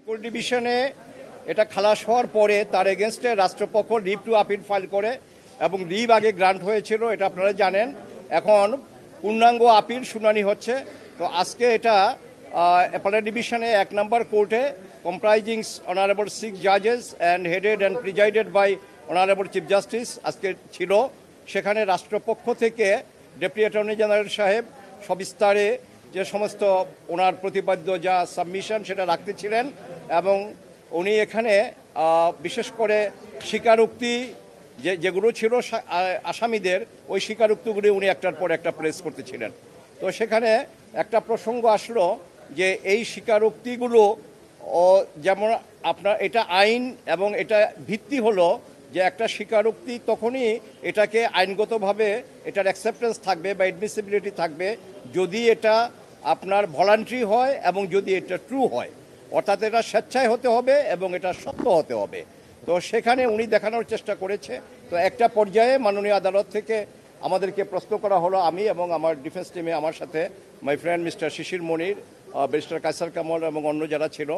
Court ডিভিশনে এটা খালাস হওয়ার পরে তার এগেনস্টে রাষ্ট্রপক্ষ লিভ টু আপিল ফাইল করে এবং লিভ আগে গ্রান্ট হয়েছিল, এটা আপনারা জানেন। এখন পূর্ণাঙ্গ আপিল শুনানি হচ্ছে। তো আজকে এটা অ্যাপেলেট ডিভিশনে 1 নম্বর কোর্টে কম্প্রাইজিং অনারেবল 6 জাজেস and headed and presided by honourable chief justice আজকে ছিল। সেখানে রাষ্ট্রপক্ষ থেকে ডেপুটি অ্যাটর্নি জেনারেল সাহেব সবিস্তারে যে সমস্ত ওনার প্রতিপাদ্য যা সাবমিশন সেটা রাখতেছিলেন এবং উনি এখানে বিশেষ করে স্বীকারোক্তি যেগুলো ছিল আসামিদের, ওই স্বীকারোক্তিগুলি উনি একটার পর একটা প্রেস করতেছিলেন। তো সেখানে একটা প্রসঙ্গ আসলো যে এই স্বীকারোক্তিগুলো যেমন আপনার এটা আইন এবং এটা ভিত্তি হলো যে একটা স্বীকারোক্তি তখনই এটাকে আইনগতভাবে এটার অ্যাকসেপ্টেন্স থাকবে বা অ্যাডমিসিবিলিটি থাকবে যদি এটা আপনার ভলান্টারি হয় এবং যদি এটা ট্রু হয়, অর্থাৎ এটা স্বেচ্ছায় হতে হবে এবং এটা সত্য হতে হবে। তো সেখানে উনি দেখানোর চেষ্টা করেছে। তো একটা পর্যায়ে মাননীয় আদালত থেকে আমাদেরকে প্রশ্ন করা হলো, আমি এবং আমার ডিফেন্স টিমে আমার সাথে my friend mister Shishir Monir, barrister Kaiser Kamal এবং অন্য যারা ছিল,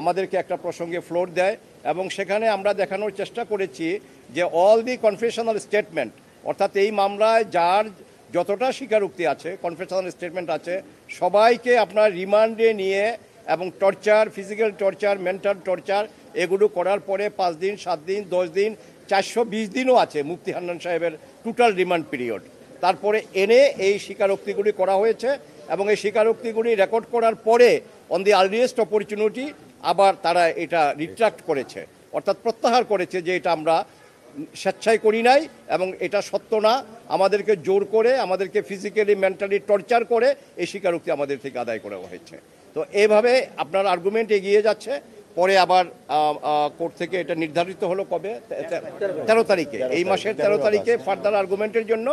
আমাদেরকে একটা প্রসঙ্গে ফ্লোর দেয় এবং সেখানে আমরা দেখানোর চেষ্টা করেছি যে অল দি কনফেশনাল স্টেটমেন্ট, অর্থাৎ এই মামলায় যার যতটা স্বীকারোক্তি আছে, কনফেশনাল স্টেটমেন্ট আছে, সবাইকে আপনার রিমান্ডে নিয়ে এবং torture, physical torture, mental torture এগুলো করার পরে 5 দিন, 7 দিন, 10 দিন, 420 দিনও আছে মুফতি হান্নান সাহেবের টোটাল রিমান্ড পিরিয়ড। তারপরে এনে এই স্বীকারোক্তিগুলি করা হয়েছে এবং এই স্বীকারোক্তিগুলি রেকর্ড করার পরে অন দি আর্লিয়েস্ট অপরচুনিটি আবার তারা এটা রিট্রাক্ট করেছে, অর্থাৎ প্রত্যাহার করেছে যে এটা আমরা স্বেচ্ছায় করি নাই এবং এটা সত্য না, আমাদেরকে জোর করে, আমাদেরকে ফিজিক্যালি মেন্টালি টর্চার করে এই স্বীকারোক্তি আমাদের থেকে আদায় করা হয়েছে। তো এইভাবে আপনার আর্গুমেন্ট এগিয়ে যাচ্ছে। পরে আবার কোর্ট থেকে এটা নির্ধারিত হলো কবে, 13 তারিখে, এই মাসের 13 তারিখে ফার্দার আর্গুমেন্টের জন্য।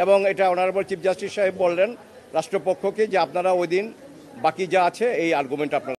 এবং এটা অনারেবল চিফ জাস্টিস সাহেব বললেন রাষ্ট্রপক্ষকে যে আপনারা ওই দিন বাকি যা আছে এই আর্গুমেন্ট আপনারা